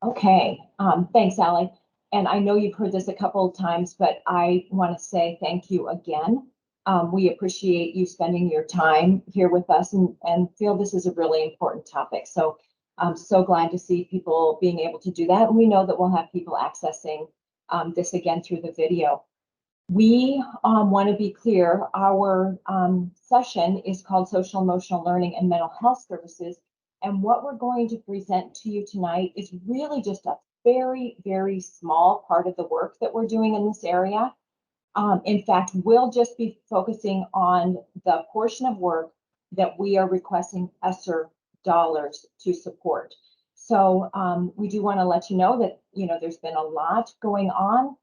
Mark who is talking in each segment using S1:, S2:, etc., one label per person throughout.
S1: Okay, thanks, Allie. And I know you've heard this a couple of times, but I want to say thank you again. We appreciate you spending your time here with us and feel this is a really important topic. So I'm so glad to see people being able to do that. And we know that we'll have people accessing this again through the video. We want to be clear, our session is called Social Emotional Learning and Mental Health Services. And what we're going to present to you tonight is really just a very, very small part of the work that we're doing in this area. In fact, we'll just be focusing on the portion of work that we are requesting ESSER dollars to support. So we do want to let you know that, there's been a lot going on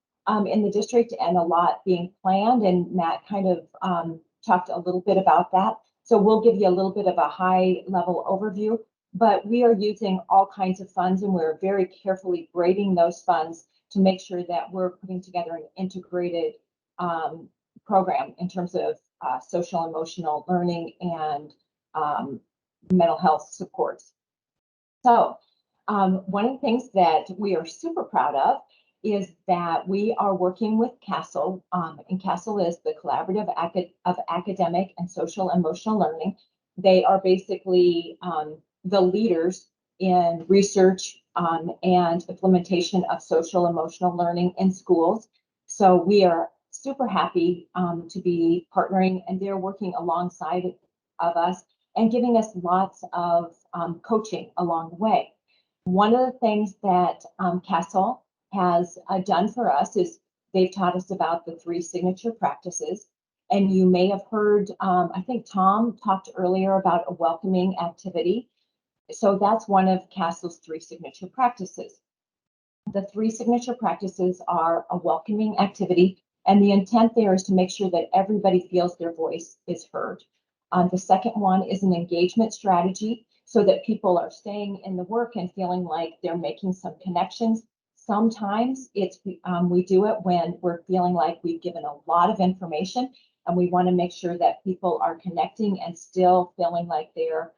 S1: in the district and a lot being planned, and Matt kind of talked a little bit about that. So we'll give you a little bit of a high level overview, but we are using all kinds of funds and we're very carefully grading those funds to make sure that we're putting together an integrated program in terms of social emotional learning and mental health supports. So one of the things that we are super proud of is that we are working with CASEL, and CASEL is the Collaborative of Academic and Social Emotional Learning. They are basically the leaders in research and implementation of social emotional learning in schools. So we are super happy to be partnering, and they're working alongside of us and giving us lots of coaching along the way. One of the things that CASEL has done for us is they've taught us about the 3 signature practices. And you may have heard, I think Tom talked earlier about a welcoming activity. So that's one of CASEL's 3 signature practices. The 3 signature practices are a welcoming activity, and the intent there is to make sure that everybody feels their voice is heard. The second one is an engagement strategy, so that people are staying in the work and feeling like they're making some connections. Sometimes we do it when we're feeling like we've given a lot of information, and we want to make sure that people are connecting and still feeling like they're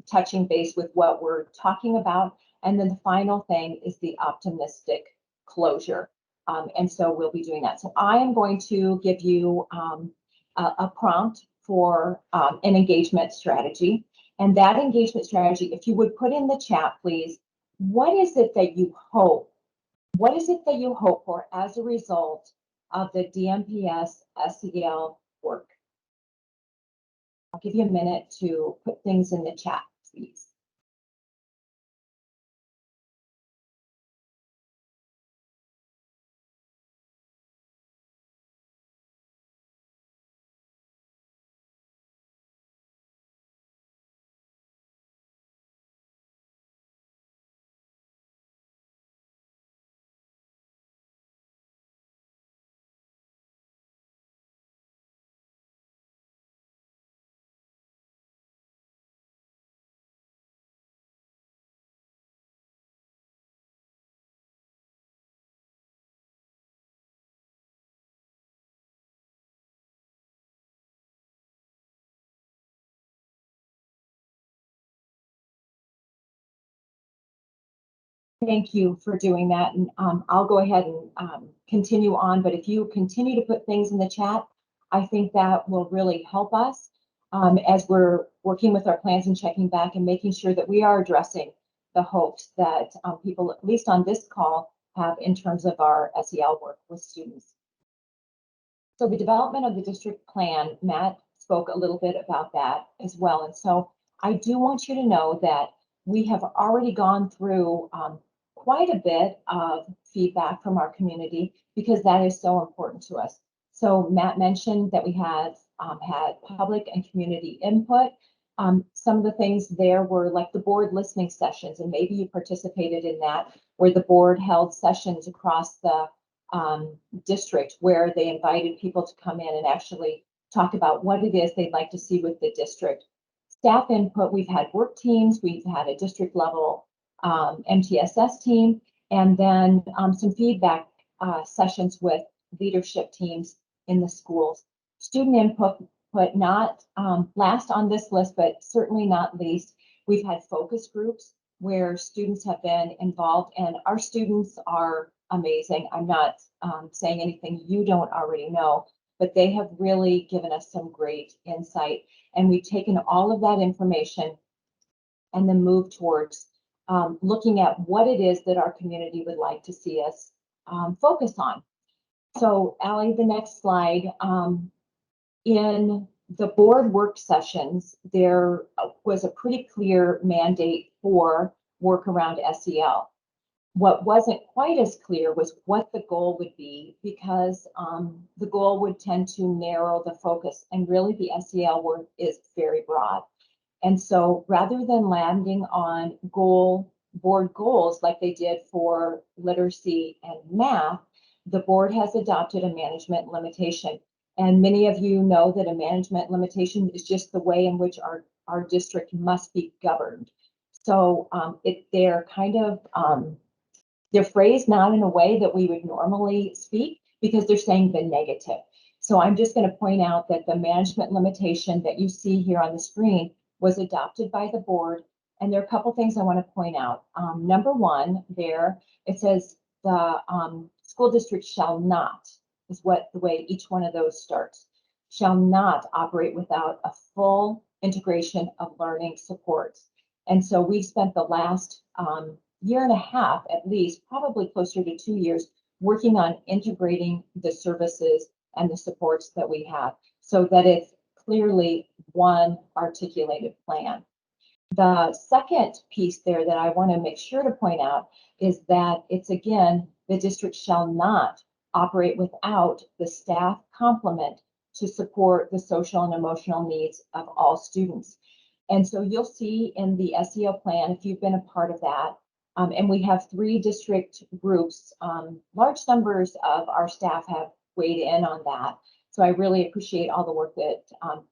S1: touching base with what we're talking about. And then the final thing is the optimistic closure. And so we'll be doing that. So I am going to give you a prompt for an engagement strategy. And that engagement strategy, if you would put in the chat, please, what is it that you hope? What is it that you hope for as a result of the DMPS SEL work? I'll give you a minute to put things in the chat, please. Thank you for doing that. And I'll go ahead and continue on. But if you continue to put things in the chat, I think that will really help us as we're working with our plans and checking back and making sure that we are addressing the hopes that people, at least on this call, have in terms of our SEL work with students. So the development of the district plan, Matt spoke a little bit about that as well. And so I do want you to know that we have already gone through quite a bit of feedback from our community because that is so important to us. So Matt mentioned that we have had public and community input. Some of the things there were like the board listening sessions, and maybe you participated in that, where the board held sessions across the district where they invited people to come in and actually talk about what it is they'd like to see with the district. Staff input, we've had work teams, we've had a district level MTSS team, and then some feedback sessions with leadership teams in the schools. Student input, but not last on this list, but certainly not least, we've had focus groups where students have been involved, and our students are amazing. I'm not saying anything you don't already know, but they have really given us some great insight. And we've taken all of that information and then moved towards looking at what it is that our community would like to see us focus on. So, Allie, the next slide. In the board work sessions, there was a pretty clear mandate for work around SEL. What wasn't quite as clear was what the goal would be, because the goal would tend to narrow the focus, and really the SEL work is very broad. And so rather than landing on board goals like they did for literacy and math, the board has adopted a management limitation. And many of you know that a management limitation is just the way in which our district must be governed. So they're kind of, they're phrased not in a way that we would normally speak, because they're saying the negative. So I'm just going to point out that the management limitation that you see here on the screen was adopted by the board. And there are a couple things I want to point out. Number one, there, it says the school district shall not, is what the way each one of those starts, shall not operate without a full integration of learning supports. And so we've spent the last year and a half, at least, probably closer to 2 years, working on integrating the services and the supports that we have so that it's clearly one articulated plan. The second piece there that I want to make sure to point out is that it's, again, the district shall not operate without the staff complement to support the social and emotional needs of all students. And so you'll see in the SEL plan, if you've been a part of that, and we have 3 district groups, large numbers of our staff have weighed in on that. So I really appreciate all the work that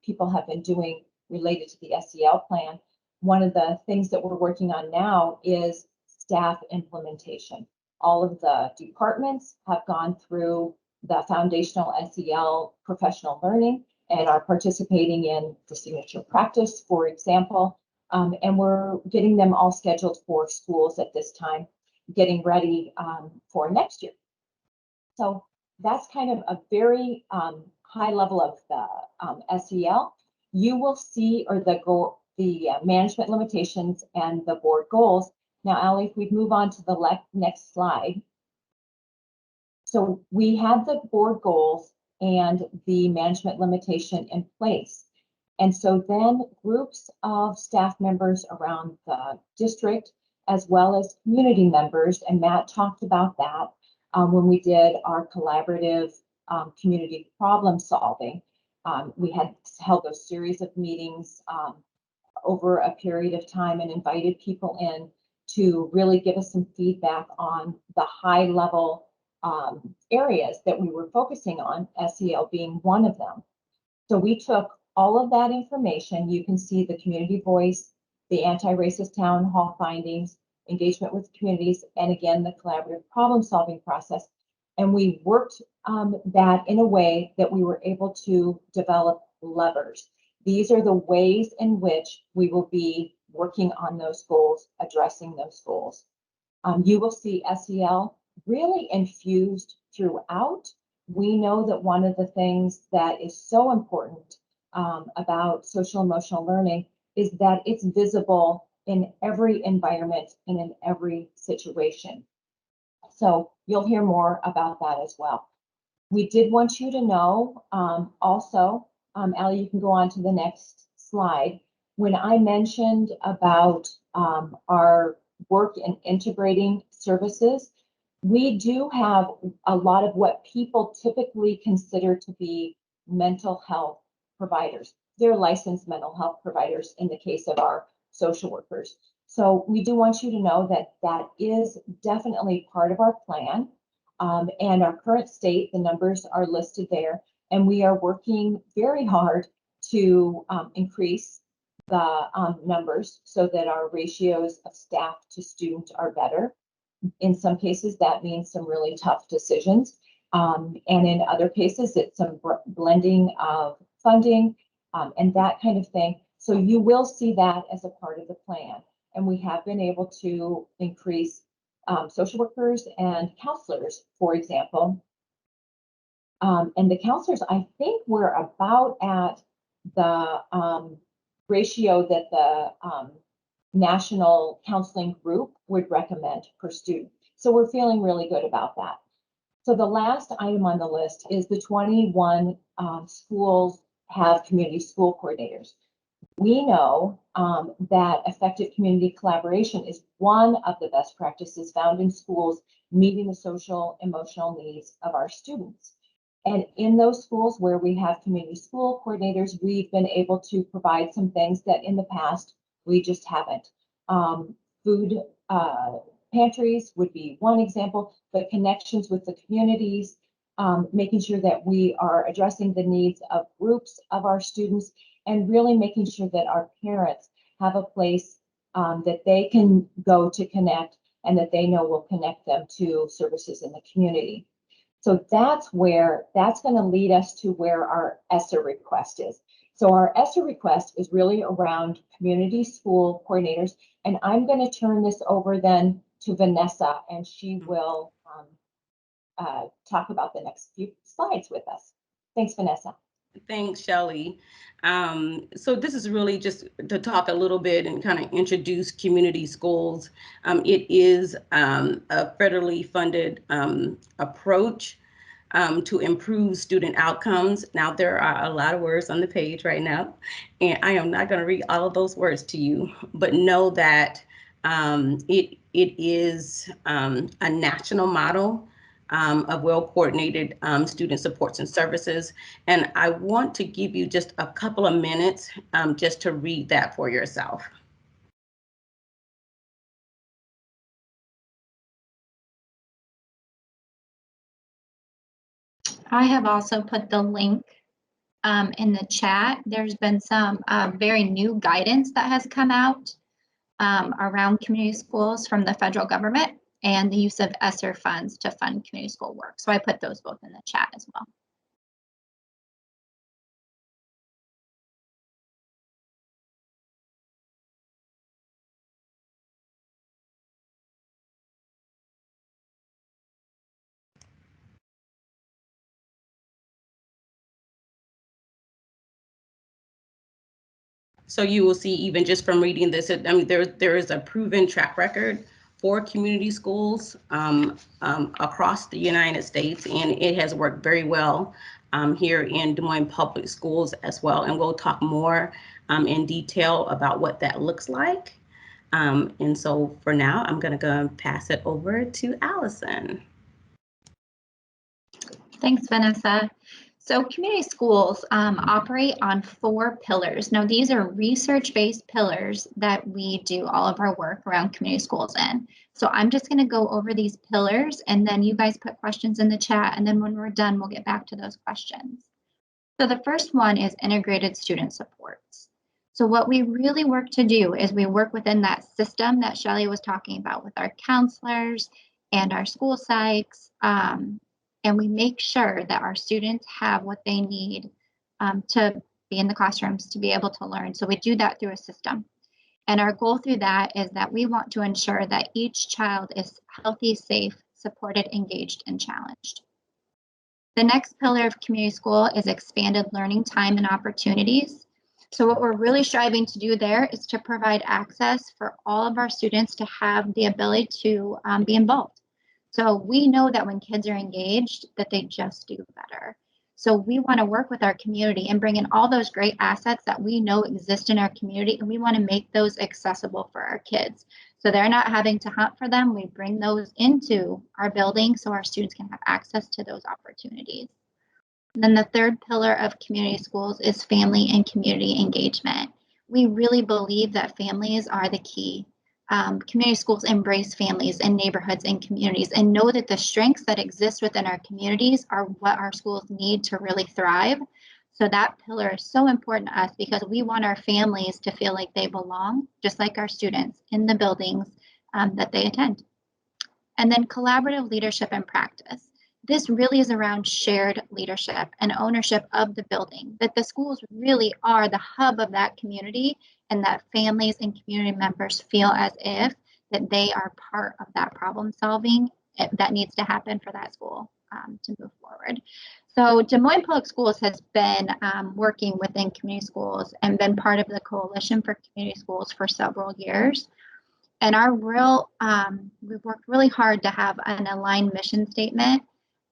S1: people have been doing related to the SEL plan. One of the things that we're working on now is staff implementation. All of the departments have gone through the foundational SEL professional learning and are participating in the signature practice, for example. And we're getting them all scheduled for schools at this time, getting ready for next year. So that's kind of a very high level of the SEL. You will see, or the management limitations and the board goals. Now, Allie, if we move on to the next slide. So we have the board goals and the management limitation in place. And so then groups of staff members around the district, as well as community members, and Matt talked about that when we did our collaborative community problem solving. We had held a series of meetings over a period of time and invited people in to really give us some feedback on the high level areas that we were focusing on, SEL being one of them. So we took all of that information. You can see the community voice, the anti-racist town hall findings, engagement with communities, and again, the collaborative problem solving process. And we worked that in a way that we were able to develop levers. These are the ways in which we will be working on those goals, addressing those goals. You will see SEL really infused throughout. We know that one of the things that is so important about social emotional learning is that it's visible in every environment and in every situation. So you'll hear more about that as well. We did want you to know also, Allie, you can go on to the next slide. When I mentioned about our work in integrating services, we do have a lot of what people typically consider to be mental health providers. They're licensed mental health providers in the case of our social workers. So we do want you to know that that is definitely part of our plan. And our current state, the numbers are listed there, and we are working very hard to increase the numbers so that our ratios of staff to student are better. In some cases, that means some really tough decisions. And in other cases, it's some blending of funding and that kind of thing. So you will see that as a part of the plan. and we have been able to increase social workers and counselors, for example. And the counselors, I think we're about at the ratio that the National Counseling Group would recommend per student. So we're feeling really good about that. So the last item on the list is the 21 schools have community school coordinators. We know that effective community collaboration is one of the best practices found in schools meeting the social emotional needs of our students. And in those schools where we have community school coordinators, we've been able to provide some things that in the past we just haven't. Food pantries would be one example, but connections with the communities, making sure that we are addressing the needs of groups of our students, and really making sure that our parents have a place that they can go to connect and that they know will connect them to services in the community. So that's going to lead us to where our ESSER request is. So our ESSER request is really around community school coordinators, and I'm going to turn this over then to Vanessa, and she will talk about the next few slides with us. Thanks, Vanessa.
S2: Thanks, Shelley. So this is really just to talk a little bit and kind of introduce community schools. It is a federally funded approach to improve student outcomes. Now, there are a lot of words on the page right now, and I am not going to read all of those words to you, but know that it is a national model of well-coordinated student supports and services. And I want to give you just a couple of minutes just to read that for yourself.
S3: I have also put the link in the chat. There's been some very new guidance that has come out around community schools from the federal government and the use of ESSER funds to fund community school work. So I put those both in the chat as well.
S2: So you will see, even just from reading this, I mean, there is a proven track record for community schools across the United States, and it has worked very well here in Des Moines Public Schools as well. And we'll talk more in detail about what that looks like. And so for now, I'm going to go and pass it over to Allison.
S3: Thanks, Vanessa. So community schools operate on 4 pillars. Now, these are research-based pillars that we do all of our work around community schools in. So I'm just going to go over these pillars, and then you guys put questions in the chat, and then when we're done, we'll get back to those questions. So the first one is integrated student supports. So what we really work to do is we work within that system that Shelley was talking about with our counselors and our school psychs, and we make sure that our students have what they need to be in the classrooms, to be able to learn. So we do that through a system. And our goal through that is that we want to ensure that each child is healthy, safe, supported, engaged, and challenged. The next pillar of community school is expanded learning time and opportunities. So what we're really striving to do there is to provide access for all of our students to have the ability to be involved. So we know that when kids are engaged, that they just do better. So we want to work with our community and bring in all those great assets that we know exist in our community, and we want to make those accessible for our kids. So they're not having to hunt for them. We bring those into our building so our students can have access to those opportunities. And then the third pillar of community schools is family and community engagement. We really believe that families are the key. Community schools embrace families and neighborhoods and communities, and know that the strengths that exist within our communities are what our schools need to really thrive. So that pillar is so important to us because we want our families to feel like they belong, just like our students, in the buildings that they attend. And then collaborative leadership and practice. this really is around shared leadership and ownership of the building, that the schools really are the hub of that community, and that families and community members feel as if that they are part of that problem solving that needs to happen for that school to move forward. So Des Moines Public Schools has been working within community schools and been part of the Coalition for Community Schools for several years. And we've worked really hard to have an aligned mission statement,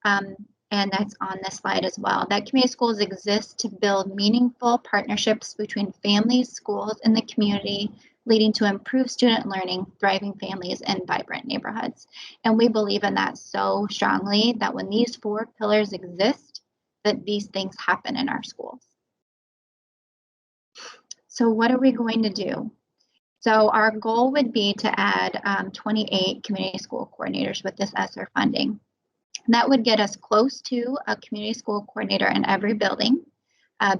S3: and that's on this slide as well, that community schools exist to build meaningful partnerships between families, schools, and the community, leading to improved student learning, thriving families, and vibrant neighborhoods. And we believe in that so strongly, that when these 4 pillars exist, that these things happen in our schools. So what are we going to do? So our goal would be to add 28 community school coordinators with this ESSER funding. That would get us close to a community school coordinator in every building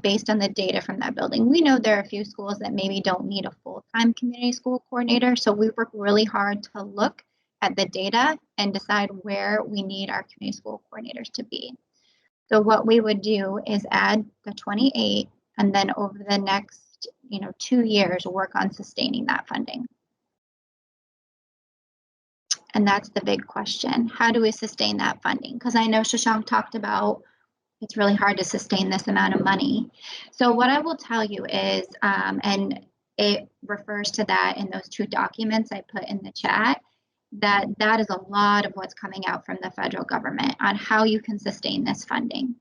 S3: based on the data from that building. We know there are a few schools that maybe don't need a full-time community school coordinator, so we work really hard to look at the data and decide where we need our community school coordinators to be. So what we would do is add the 28, and then over the next 2 years, work on sustaining that funding. And that's the big question. How do we sustain that funding? Because I know Shashank talked about it's really hard to sustain this amount of money. So what I will tell you is, and it refers to that in those 2 documents I put in the chat, that is a lot of what's coming out from the federal government on how you can sustain this funding.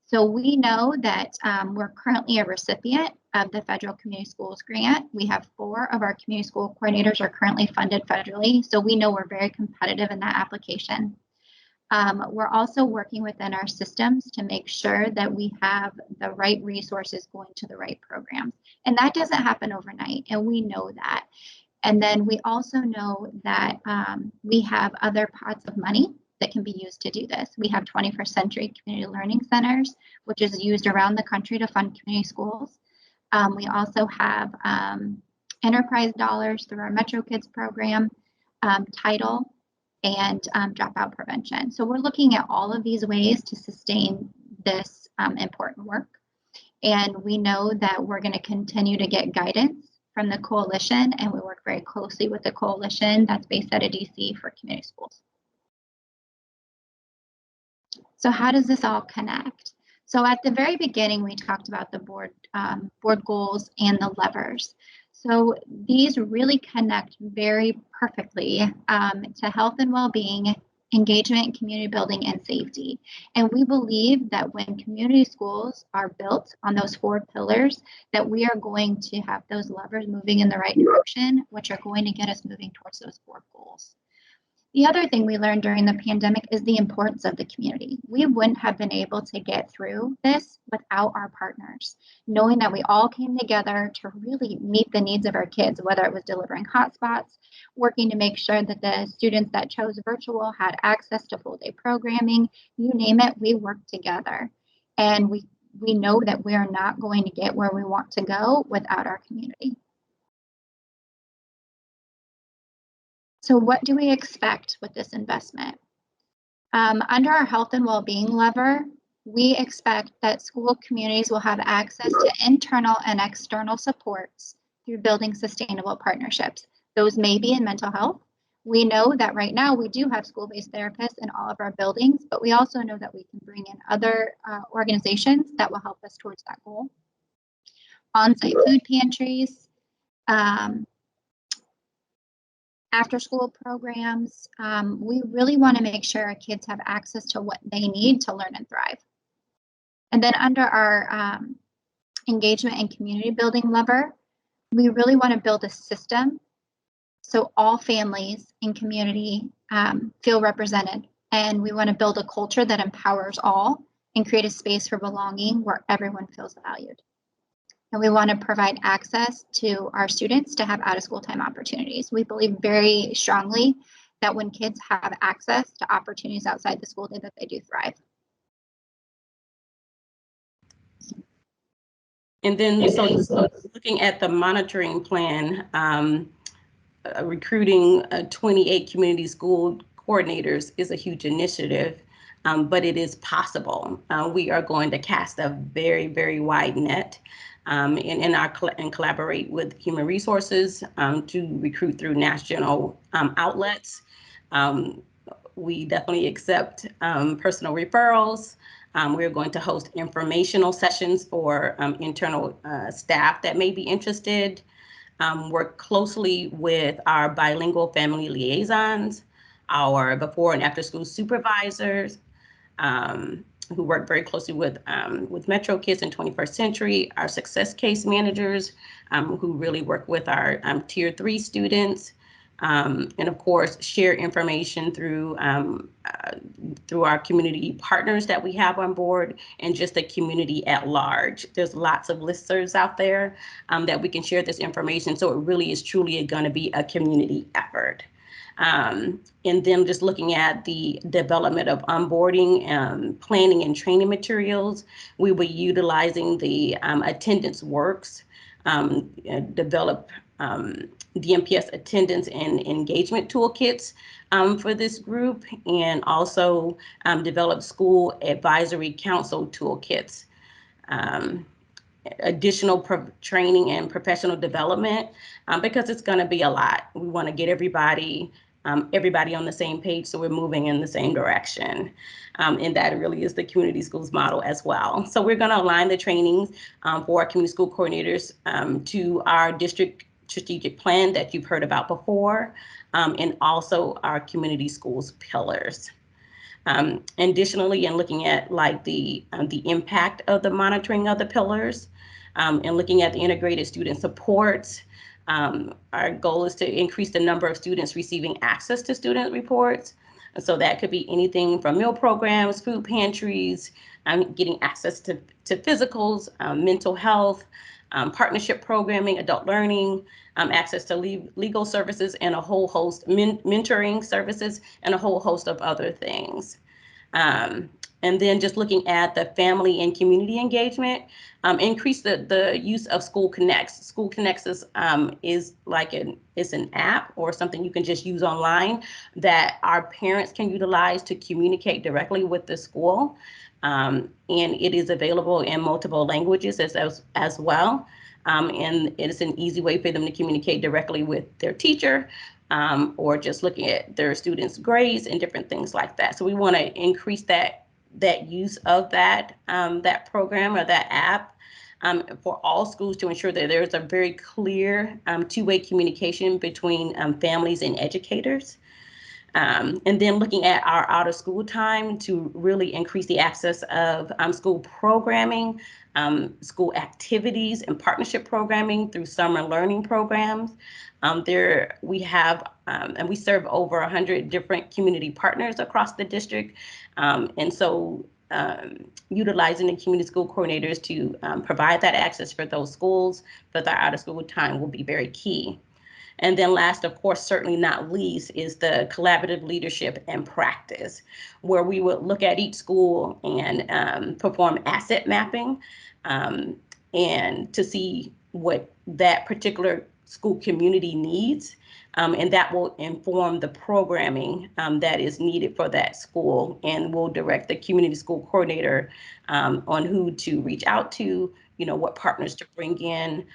S3: So we know that we're currently a recipient of the Federal Community Schools Grant. We have 4 of our community school coordinators are currently funded federally, so we know we're very competitive in that application. We're also working within our systems to make sure that we have the right resources going to the right programs. And that doesn't happen overnight, and we know that. And then we also know that we have other pots of money that can be used to do this. We have 21st Century Community Learning Centers, which is used around the country to fund community schools. We also have enterprise dollars through our Metro Kids program, Title, and dropout prevention. So we're looking at all of these ways to sustain this important work. And we know that we're going to continue to get guidance from the coalition, and we work very closely with the coalition that's based out of DC for community schools. So how does this all connect? So at the very beginning, we talked about the board goals and the levers. So these really connect very perfectly to health and well-being, engagement, community building, and safety. And we believe that when community schools are built on those 4 pillars, that we are going to have those levers moving in the right direction, which are going to get us moving towards those 4 goals. The other thing we learned during the pandemic is the importance of the community. We wouldn't have been able to get through this without our partners, knowing that we all came together to really meet the needs of our kids, whether it was delivering hotspots, working to make sure that the students that chose virtual had access to full day programming, you name it, we worked together. And we know that we are not going to get where we want to go without our community. So what do we expect with this investment? Under our health and well-being lever, we expect that school communities will have access to internal and external supports through building sustainable partnerships. Those may be in mental health. We know that right now we do have school-based therapists in all of our buildings, but we also know that we can bring in other organizations that will help us towards that goal. On-site food pantries, after-school programs. We really want to make sure our kids have access to what they need to learn and thrive. And then under our engagement and community building lever, we really want to build a system so all families in community feel represented. And we want to build a culture that empowers all and create a space for belonging where everyone feels valued. And we want to provide access to our students to have out-of-school time opportunities. We believe very strongly that when kids have access to opportunities outside the school day, that they do thrive.
S2: And then, so looking at the monitoring plan, recruiting 28 community school coordinators is a huge initiative. but it is possible. We are going to cast a very, very wide net and collaborate with human resources to recruit through national outlets. We definitely accept personal referrals. We're going to host informational sessions for internal staff that may be interested. Work closely with our bilingual family liaisons, our before and after school supervisors, who work very closely with Metro Kids and 21st Century, our success case managers, who really work with our Tier 3 students, and of course, share information through our community partners that we have on board and just the community at large. There's lots of listservs out there that we can share this information. So it really is truly going to be a community effort. And then just looking at the development of onboarding, planning and training materials, we will be utilizing the attendance works, develop DMPS attendance and engagement toolkits for this group, and also develop school advisory council toolkits. Additional training and professional development, because it's going to be a lot. We want to get everybody on the same page, so we're moving in the same direction. And that really is the community schools model as well. So we're going to align the trainings for our community school coordinators to our district strategic plan that you've heard about before, and also our community schools pillars. Additionally, in looking at like the impact of the monitoring of the pillars, and looking at the integrated student supports, our goal is to increase the number of students receiving access to student reports. And so that could be anything from meal programs, food pantries, getting access to physicals, mental health, partnership programming, adult learning, access to legal services, and a whole host, mentoring services, and a whole host of other things. And then just looking at the family and community engagement, increase the use of School Connects. School Connects is like it's an app or something you can just use online that our parents can utilize to communicate directly with the school. And it is available in multiple languages as well. And it's an easy way for them to communicate directly with their teacher, or just looking at their students' grades and different things like that. So we want to increase that use of that program or that app for all schools to ensure that there's a very clear two-way communication between families and educators. And then looking at our out of school time to really increase the access of school programming, school activities and partnership programming through summer learning programs. There we have, and we serve over 100 different community partners across the district. And so utilizing the community school coordinators to provide that access for those schools for their out of school time will be very key. And then last, of course, certainly not least, is the collaborative leadership and practice, where we would look at each school and perform asset mapping and to see what that particular school community needs. And that will inform the programming that is needed for that school, and will direct the community school coordinator on who to reach out to, what partners to bring in,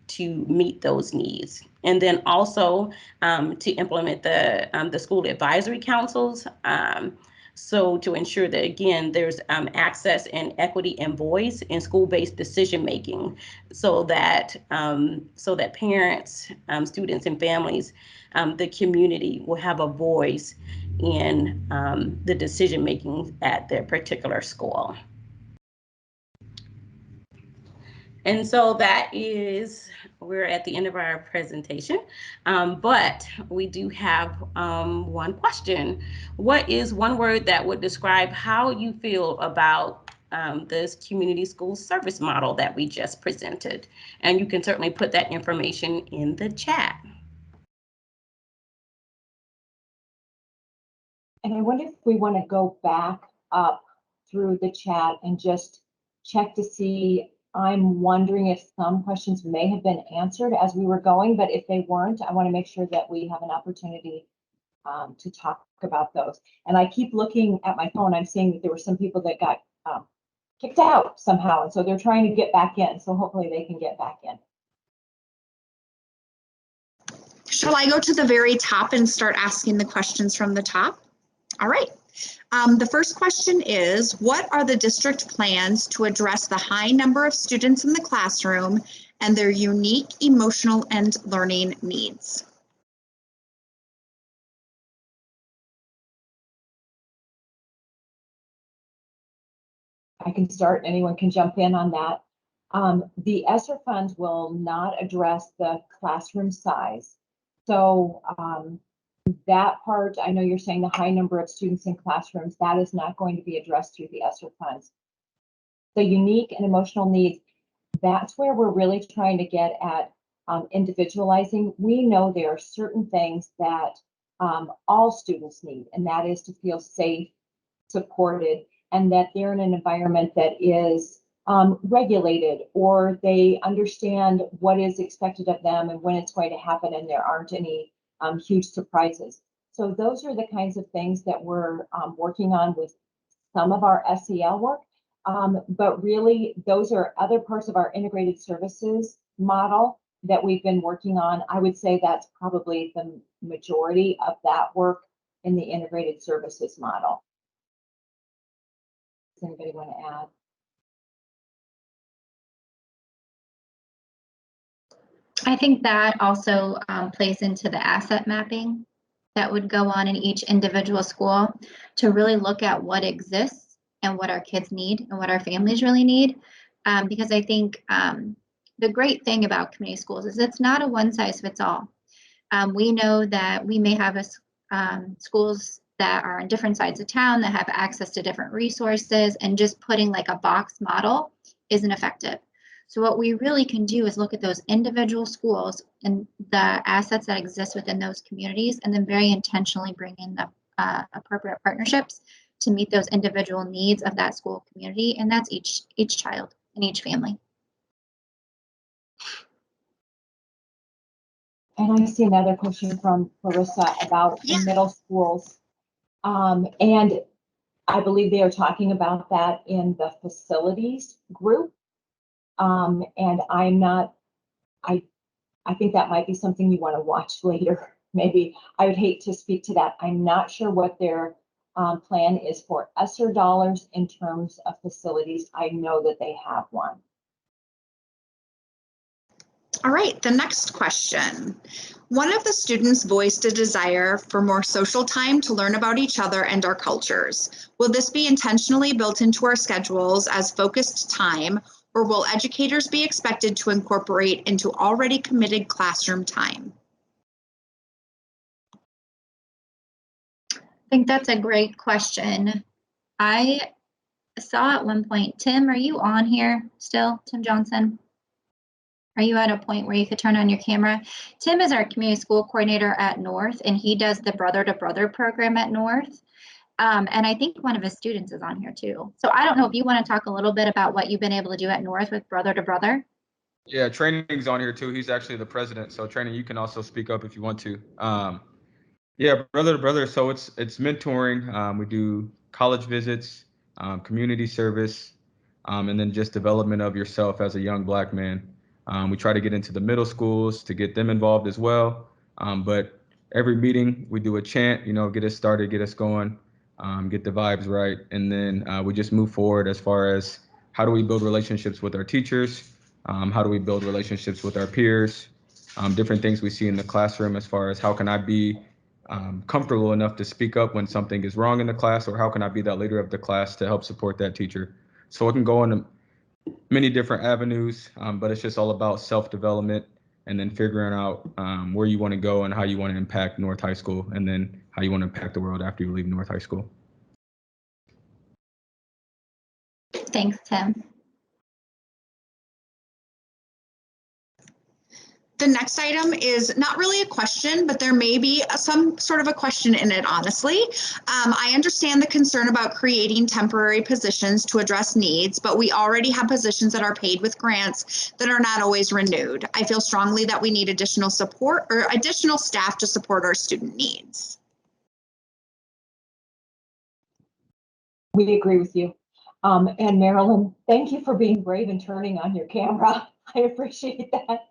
S2: to meet those needs. And then also to implement the school advisory councils. So to ensure that, again, there's access and equity and voice in school-based decision-making, so that parents, students and families, the community will have a voice in the decision-making at their particular school. And so we're at the end of our presentation, but we do have one question. What is one word that would describe how you feel about this community school service model that we just presented? And you can certainly put that information in the chat.
S1: And I wonder if we want to go back up through the chat and just check to see. I'm wondering if some questions may have been answered as we were going, but if they weren't, I want to make sure that we have an opportunity to talk about those. And I keep looking at my phone. I'm seeing that there were some people that got kicked out somehow, and so they're trying to get back in. So hopefully they can get back in.
S4: Shall I go to the very top and start asking the questions from the top? All right. The first question is, what are the district plans to address the high number of students in the classroom and their unique emotional and learning needs?
S1: I can start, anyone can jump in on that. The ESSER funds will not address the classroom size. So that part, I know you're saying the high number of students in classrooms, that is not going to be addressed through the ESSER funds. The unique and emotional needs, that's where we're really trying to get at individualizing. We know there are certain things that all students need, and that is to feel safe, supported, and that they're in an environment that is regulated, or they understand what is expected of them and when it's going to happen, and there aren't any huge surprises. So those are the kinds of things that we're working on with some of our SEL work. But really, those are other parts of our integrated services model that we've been working on. I would say that's probably the majority of that work in the integrated services model. Does anybody want to add?
S3: I think that also plays into the asset mapping that would go on in each individual school to really look at what exists and what our kids need and what our families really need. Because I think the great thing about community schools is it's not a one size fits all. We know that we may have schools that are on different sides of town that have access to different resources, and just putting like a box model isn't effective. So what we really can do is look at those individual schools and the assets that exist within those communities, and then very intentionally bring in the appropriate partnerships to meet those individual needs of that school community, and that's each child and each family.
S1: And I see another question from Larissa about the middle schools. And I believe they are talking about that in the facilities group. And I'm not, I think that might be something you want to watch later. Maybe I would hate to speak to that. I'm not sure what their plan is for ESSER dollars in terms of facilities. I know that they have one.
S4: All right, the next question. One of the students voiced a desire for more social time to learn about each other and our cultures. Will this be intentionally built into our schedules as focused time, or will educators be expected to incorporate into already committed classroom time?
S3: I think that's a great question. I saw at one point, Tim, are you on here still, Tim Johnson? Are you at a point where you could turn on your camera? Tim is our community school coordinator at North, and he does the Brother to Brother program at North. And I think one of his students is on here too. So I don't know if you want to talk a little bit about what you've been able to do at North with Brother to Brother.
S5: Yeah, Training's on here too. He's actually the president. So Training, you can also speak up if you want to. Yeah, Brother to Brother. So it's mentoring. We do college visits, community service, and then just development of yourself as a young Black man. We try to get into the middle schools to get them involved as well. But every meeting we do a chant, get us started, get us going, get the vibes right. And then we just move forward as far as how do we build relationships with our teachers? How do we build relationships with our peers? Different things we see in the classroom as far as how can I be comfortable enough to speak up when something is wrong in the class, or how can I be that leader of the class to help support that teacher? So it can go into many different avenues, but it's just all about self-development and then figuring out where you want to go and how you want to impact North High School, and then how you want to impact the world after you leave North High School.
S3: Thanks, Tim.
S4: The next item is not really a question, but there may be some sort of a question in it, honestly. I understand the concern about creating temporary positions to address needs, but we already have positions that are paid with grants that are not always renewed. I feel strongly that we need additional support or additional staff to support our student needs.
S1: We agree with you. And Marilyn, thank you for being brave and turning on your camera. I appreciate that.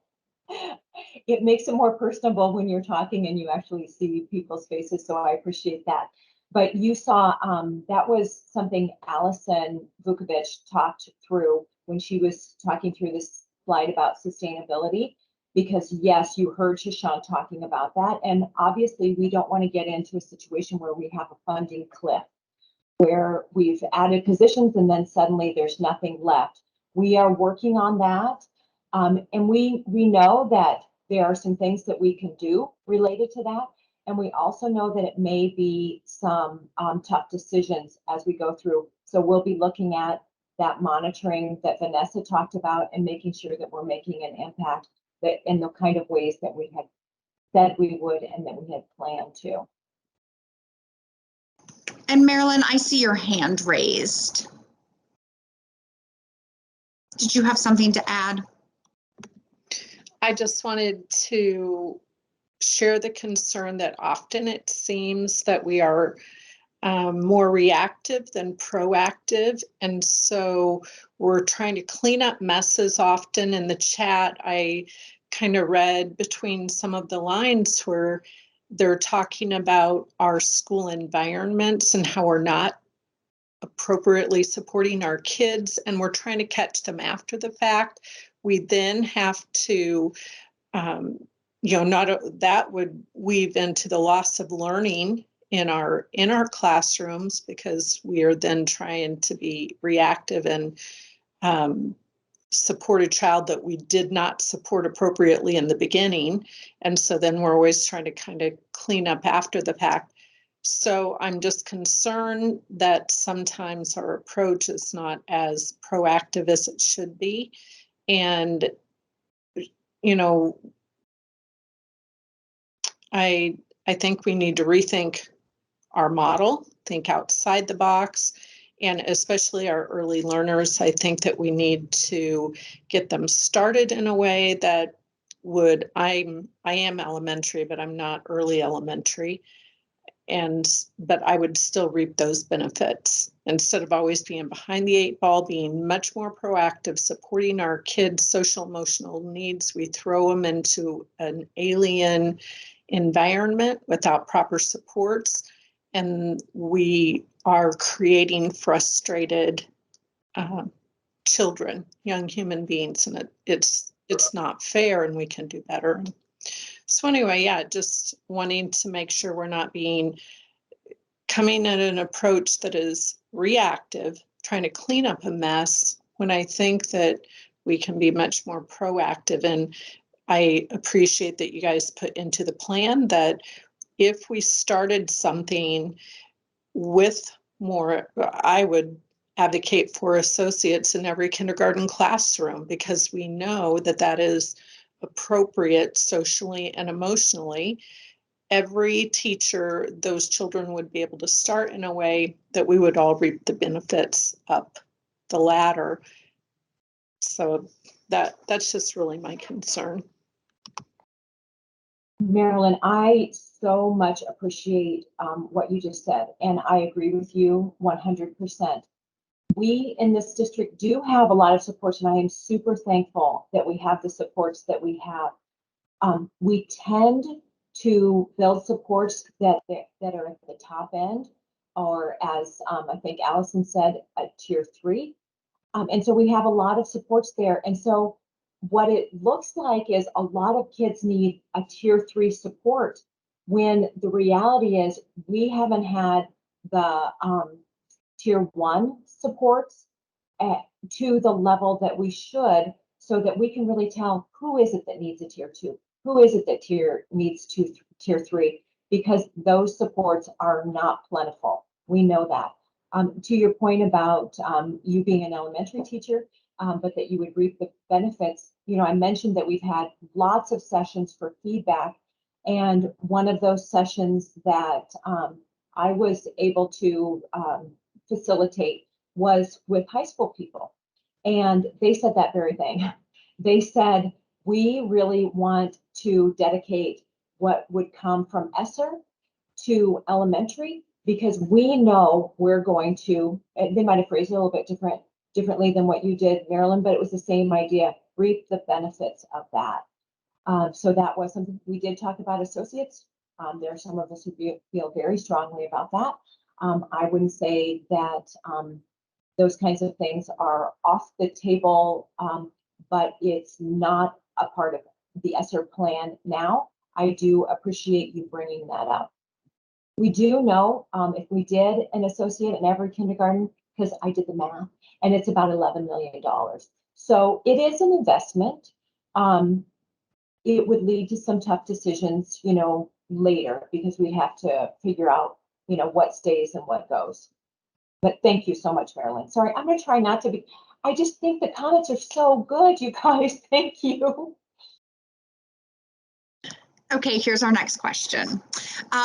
S1: It makes it more personable when you're talking and you actually see people's faces, so I appreciate that. But you saw that was something Allison Vukovic talked through when she was talking through this slide about sustainability, because yes, you heard Shashank talking about that. And obviously we don't want to get into a situation where we have a funding cliff, where we've added positions and then suddenly there's nothing left. We are working on that. And we know that there are some things that we can do related to that. And we also know that it may be some tough decisions as we go through. So we'll be looking at that monitoring that Vanessa talked about and making sure that we're making an impact that in the kind of ways that we had said we would and that we had planned to.
S4: And Marilyn, I see your hand raised. Did you have something to add?
S6: I just wanted to share the concern that often it seems that we are more reactive than proactive. And so we're trying to clean up messes often. In the chat, I kind of read between some of the lines where they're talking about our school environments and how we're not appropriately supporting our kids, and we're trying to catch them after the fact. We then have to, that would weave into the loss of learning in our classrooms, because we are then trying to be reactive and support a child that we did not support appropriately in the beginning. And so then we're always trying to kind of clean up after the fact. So I'm just concerned that sometimes our approach is not as proactive as it should be. And, I think we need to rethink our model, think outside the box, and especially our early learners. I think that we need to get them started in a way that would, I am elementary, but I'm not early elementary. But I would still reap those benefits instead of always being behind the 8 ball, being much more proactive, supporting our kids' social emotional needs. We throw them into an alien environment without proper supports, and we are creating frustrated children, young human beings, and it's not fair, and we can do better. So anyway, yeah, just wanting to make sure we're not coming at an approach that is reactive, trying to clean up a mess, when I think that we can be much more proactive. And I appreciate that you guys put into the plan that if we started something with more, I would advocate for associates in every kindergarten classroom, because we know that that is appropriate socially and emotionally. Every teacher, those children would be able to start in a way that we would all reap the benefits up the ladder. So that's just really my concern.
S1: Marilyn, I so much appreciate what you just said, and I agree with you 100%. We in this district do have a lot of supports, and I am super thankful that we have the supports that we have. We tend to build supports that are at the top end, or as I think Allison said, at tier 3. And so we have a lot of supports there. And so what it looks like is a lot of kids need a tier 3 support, when the reality is we haven't had the tier 1 supports to the level that we should, so that we can really tell who is it that needs a tier 2, who is it that needs tier 3, because those supports are not plentiful. We know that. To your point about you being an elementary teacher, but that you would reap the benefits, I mentioned that we've had lots of sessions for feedback, and one of those sessions that I was able to facilitate was with high school people. And they said that very thing. They said, we really want to dedicate what would come from ESSER to elementary, because we know we're going to, they might have phrased it a little bit differently than what you did, Marilyn, but it was the same idea, reap the benefits of that. So that was something we did talk about associates. There are some of us who feel very strongly about that. I wouldn't say that those kinds of things are off the table, but it's not a part of the ESSER plan now. I do appreciate you bringing that up. We do know if we did an associate in every kindergarten, because I did the math, and it's about $11 million. So it is an investment. It would lead to some tough decisions, you know, later, because we have to figure out, you know, what stays and what goes. But thank you so much, Marilyn. Sorry, I'm going to try not to be, I just think the comments are so good, you guys. Thank you.
S4: Okay, here's our next question.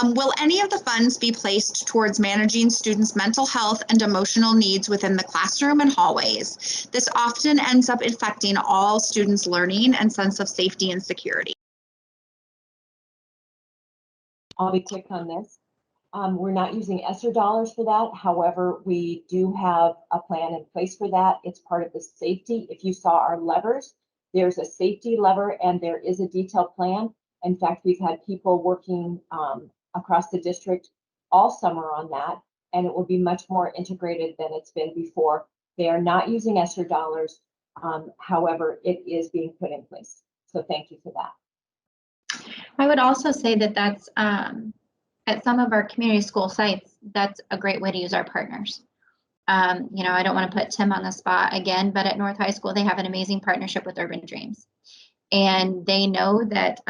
S4: Will any of the funds be placed towards managing students' mental health and emotional needs within the classroom and hallways? This often ends up affecting all students' learning and sense of safety and security.
S1: I'll be quick on this. We're not using ESSER dollars for that. However, we do have a plan in place for that. It's part of the safety. If you saw our levers, there's a safety lever and there is a detailed plan. In fact, we've had people working across the district all summer on that, and it will be much more integrated than it's been before. They are not using ESSER dollars. However, it is being put in place. So thank you for that.
S3: I would also say that that's at some of our community school sites, that's a great way to use our partners. You know, I don't want to put Tim on the spot again, but at North High School, they have an amazing partnership with Urban Dreams. And they know that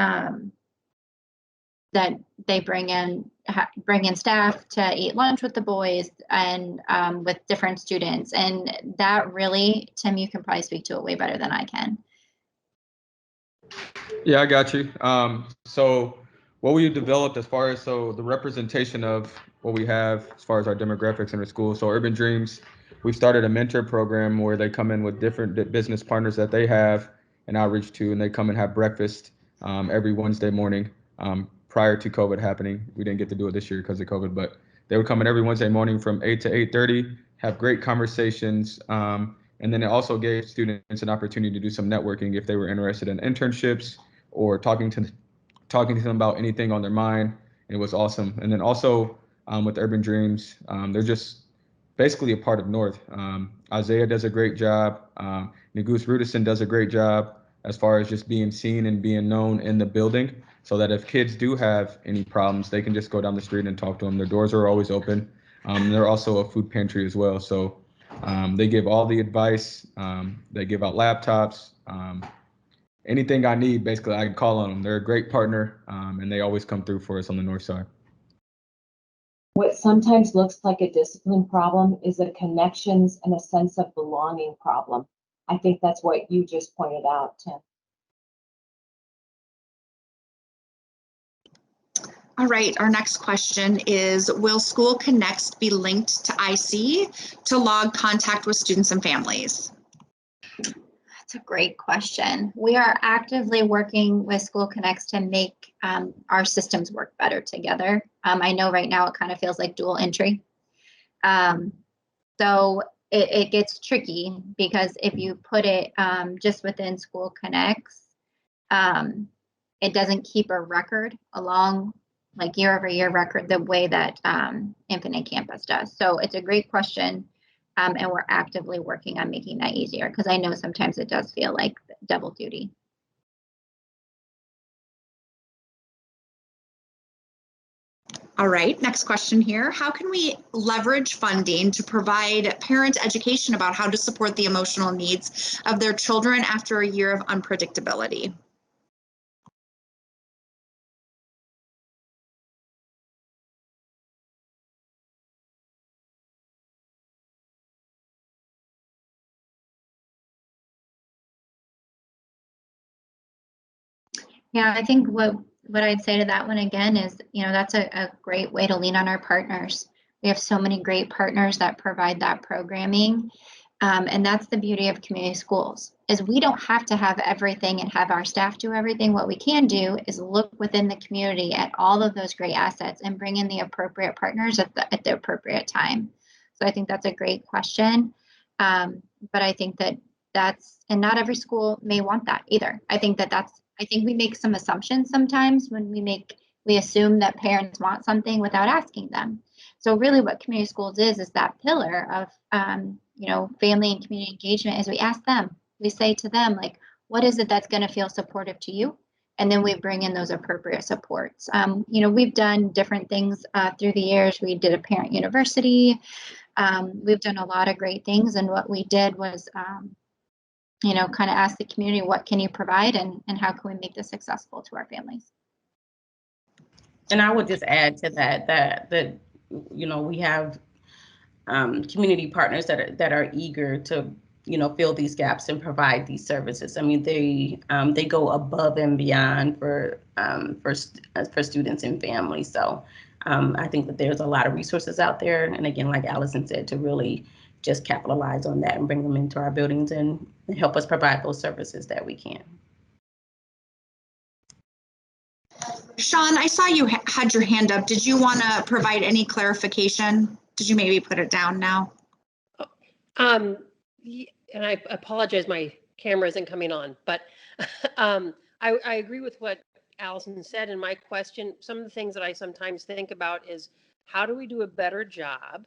S3: that they bring in staff to eat lunch with the boys and with different students. And that really, Tim, you can probably speak to it way better than I can.
S5: Yeah, I got you. So what we developed as far as the representation of what we have as far as our demographics in our school. So Urban Dreams, we've started a mentor program where they come in with different business partners that they have an outreach to, and they come and have breakfast every Wednesday morning. Prior to COVID happening, we didn't get to do it this year because of COVID, but they would come in every Wednesday morning from 8 to 8:30, have great conversations. And then it also gave students an opportunity to do some networking if they were interested in internships or talking to them about anything on their mind. And it was awesome. And then also with Urban Dreams, they're just basically a part of North. Isaiah does a great job. Nagus Rudison does a great job as far as just being seen and being known in the building, so that if kids do have any problems, they can just go down the street and talk to them. Their doors are always open. They're also a food pantry as well. So they give all the advice. They give out laptops. Anything I need, basically, I can call on them. They're a great partner, and they always come through for us on the north side.
S1: What sometimes looks like a discipline problem is a connections and a sense of belonging problem. I think that's what you just pointed out, Tim.
S4: All right, our next question is, will School Connects be linked to IC to log contact with students and families?
S3: That's a great question. We are actively working with School Connects to make our systems work better together. I know right now it kind of feels like dual entry. So it gets tricky because if you put it just within School Connects, it doesn't keep a record along like year over year record the way that Infinite Campus does. So it's a great question. And we're actively working on making that easier because I know sometimes it does feel like double duty.
S4: All right, next question here. How can we leverage funding to provide parent education about how to support the emotional needs of their children after a year of unpredictability?
S3: Yeah, I think what I'd say to that one again is, you know, that's a great way to lean on our partners. We have so many great partners that provide that programming. And that's the beauty of community schools, is we don't have to have everything and have our staff do everything. What we can do is look within the community at all of those great assets and bring in the appropriate partners at the appropriate time. So I think that's a great question. But I think and not every school may want that either. I think we make some assumptions sometimes when we assume that parents want something without asking them. So really what community schools is that pillar of, family and community engagement, is we ask them, we say to them, like, what is it that's going to feel supportive to you? And then we bring in those appropriate supports. We've done different things through the years. We did a parent university. We've done a lot of great things. And what we did was, kind of ask the community, what can you provide and how can we make this accessible to our families?
S2: And I would just add to that we have community partners that are eager to fill these gaps and provide these services. I mean, they go above and beyond for students and families. So I think that there's a lot of resources out there, and again, like Allison said, to really just capitalize on that and bring them into our buildings and help us provide those services that we can.
S4: Sean, I saw you had your hand up. Did you want to provide any clarification? Did you maybe put it down now?
S7: And I apologize, my camera isn't coming on, but I agree with what Allison said. And my question, some of the things that I sometimes think about is, how do we do a better job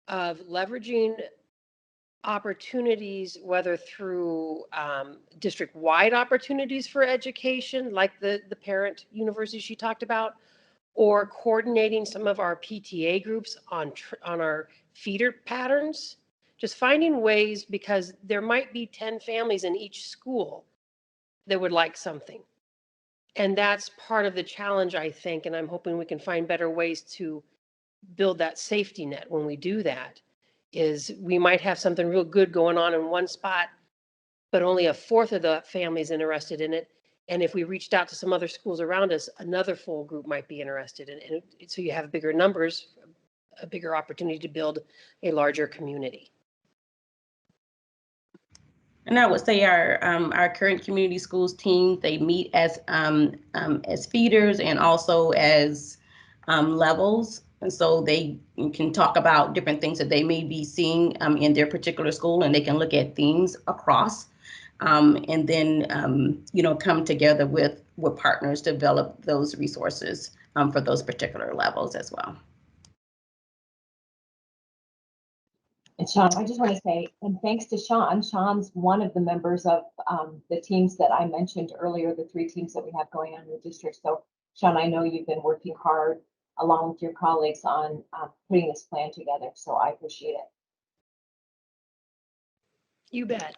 S7: of leveraging opportunities, whether through district-wide opportunities for education, like the parent university she talked about, or coordinating some of our PTA groups on our feeder patterns, just finding ways, because there might be 10 families in each school that would like something. And that's part of the challenge, I think, and I'm hoping we can find better ways to build that safety net when we do that. Is we might have something real good going on in one spot, but only a fourth of the families interested in it. And if we reached out to some other schools around us, another full group might be interested in it. So you have bigger numbers, a bigger opportunity to build a larger community.
S2: And I would say our current community schools team, they meet as feeders and also as levels. And so they can talk about different things that they may be seeing in their particular school, and they can look at themes across, and then come together with partners to develop those resources for those particular levels as well.
S1: And Sean, I just want to say, and thanks to Sean, Sean's one of the members of the teams that I mentioned earlier, the 3 teams that we have going on in the district. So Sean, I know you've been working hard along with your colleagues on putting this plan together. So I appreciate it.
S7: You bet.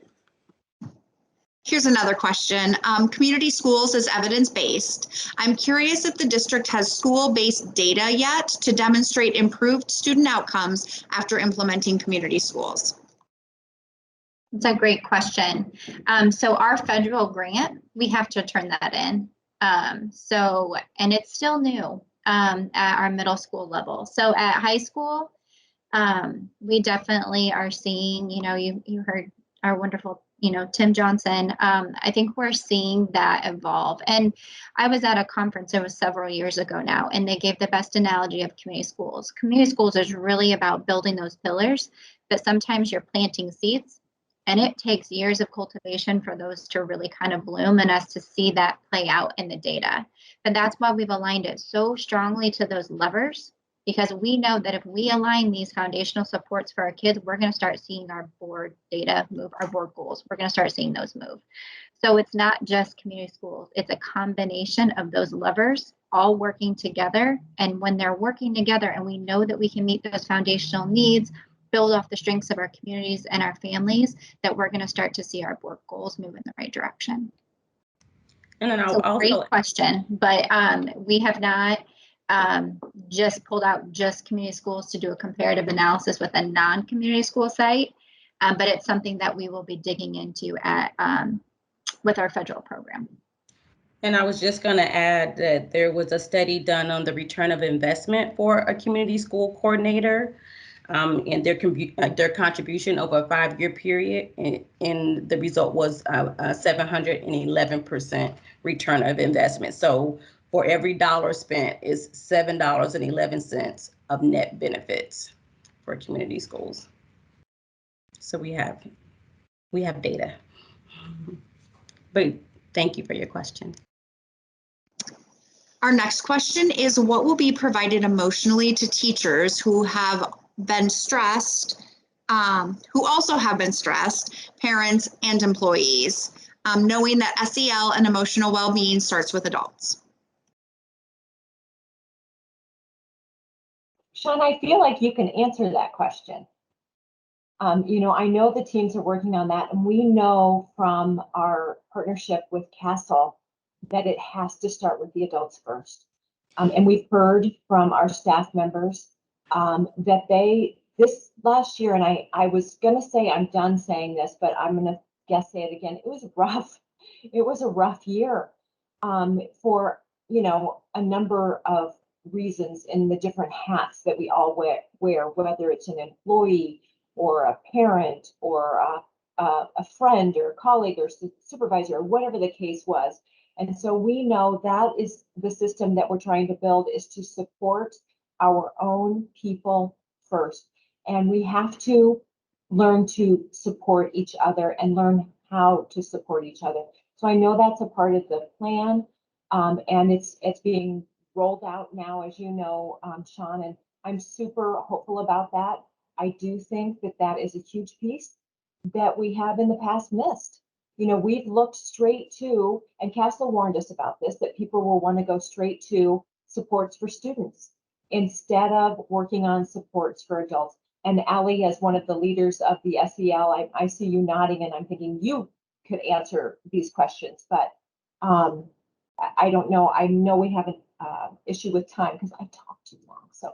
S4: Here's another question. Community schools is evidence-based. I'm curious if the district has school-based data yet to demonstrate improved student outcomes after implementing community schools.
S3: It's a great question. So our federal grant, we have to turn that in. And it's still new at our middle school level. So at high school, we definitely are seeing, you heard our wonderful, Tim Johnson. I think we're seeing that evolve. And I was at a conference, it was several years ago now, and they gave the best analogy of community schools. Community schools is really about building those pillars, but sometimes you're planting seeds, and it takes years of cultivation for those to really kind of bloom and us to see that play out in the data. But that's why we've aligned it so strongly to those levers, because we know that if we align these foundational supports for our kids, we're going to start seeing our board data move, our board goals. We're going to start seeing those move. So it's not just community schools. It's a combination of those levers all working together. And when they're working together and we know that we can meet those foundational needs, build off the strengths of our communities and our families, that we're going to start to see our board goals move in the right direction.
S2: And then
S3: It's a great question, but we have not just pulled out just community schools to do a comparative analysis with a non-community school site, but it's something that we will be digging into at with our federal program.
S2: And I was just going to add that there was a study done on the return of investment for a community school coordinator. and their contribution over a 5-year period, and the result was a 711% return of investment. So for every dollar spent is $7.11 of net benefits for community schools. So we have data. But thank you for your question.
S4: Our next question is, what will be provided emotionally to teachers who have been stressed, who also have been stressed, parents and employees, knowing that SEL and emotional well-being starts with adults?
S1: Sean, I feel like you can answer that question. I know the teams are working on that, and we know from our partnership with Castle that it has to start with the adults first. And we've heard from our staff members that this last year, and I was gonna say I'm done saying this, but I'm gonna say it again. It was rough. It was a rough year for, a number of reasons in the different hats that we all wear, whether it's an employee or a parent or a friend or a colleague or supervisor or whatever the case was. And so we know that is the system that we're trying to build, is to support our own people first. And we have to learn to support each other and learn how to support each other. So I know that's a part of the plan, and it's being rolled out now, as you know, Sean, and I'm super hopeful about that. I do think that is a huge piece that we have in the past missed. We've looked straight to, and Castle warned us about this, that people will want to go straight to supports for students instead of working on supports for adults. And Allie, as one of the leaders of the SEL, I see you nodding, and I'm thinking you could answer these questions, but I don't know. I know we have an issue with time because I talked too long. So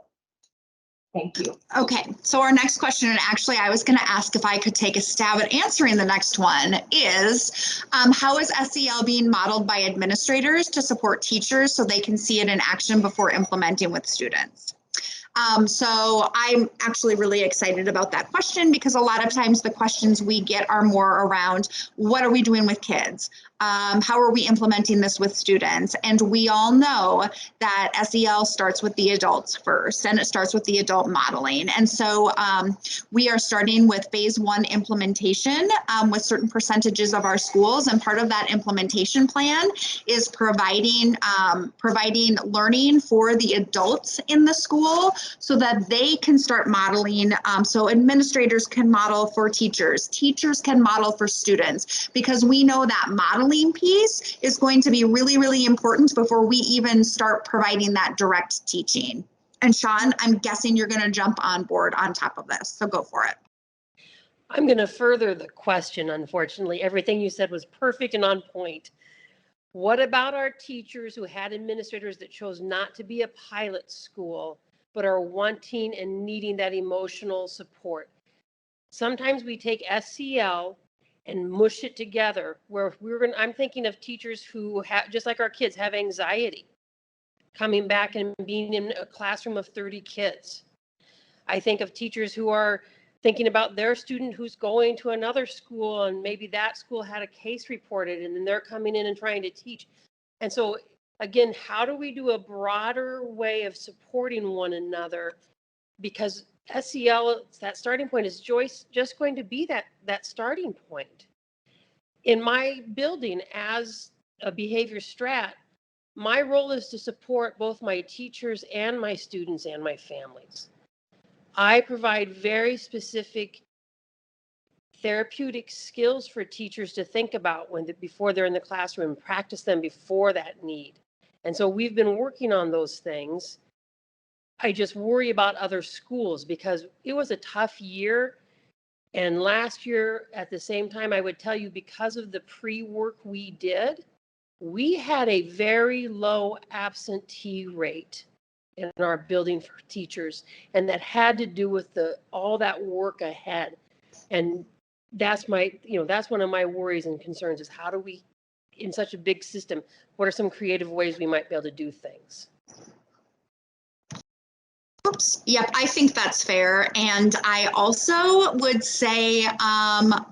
S1: thank you.
S4: Okay, so our next question, and actually I was going to ask if I could take a stab at answering the next one, is how is SEL being modeled by administrators to support teachers so they can see it in action before implementing with students? So I'm actually really excited about that question, because a lot of times the questions we get are more around, what are we doing with kids? How are we implementing this with students? And we all know that SEL starts with the adults first, and it starts with the adult modeling. And so we are starting with phase 1 implementation with certain percentages of our schools. And part of that implementation plan is providing learning for the adults in the school so that they can start modeling. So administrators can model for teachers, teachers can model for students, because we know that modeling piece is going to be really, really important before we even start providing that direct teaching. And Sean, I'm guessing you're going to jump on board on top of this, so go for it.
S7: I'm going to further the question, unfortunately. Everything you said was perfect and on point. What about our teachers who had administrators that chose not to be a pilot school, but are wanting and needing that emotional support? Sometimes we take SEL and mush it together, where I'm thinking of teachers who have, just like our kids, have anxiety coming back and being in a classroom of 30 kids. I think of teachers who are thinking about their student who's going to another school, and maybe that school had a case reported, and then they're coming in and trying to teach. And so again, how do we do a broader way of supporting one another? Because SEL, that starting point, is just going to be that starting point. In my building as a behavior strat, my role is to support both my teachers and my students and my families. I provide very specific therapeutic skills for teachers to think about before they're in the classroom, practice them before that need. And so we've been working on those things. I just worry about other schools because it was a tough year. And last year at the same time, I would tell you, because of the pre-work we did, we had a very low absentee rate in our building for teachers. And that had to do with all that work ahead. And that's one of my worries and concerns, is how do we, in such a big system, what are some creative ways we might be able to do things?
S4: Oops. Yep, I think that's fair. And I also would say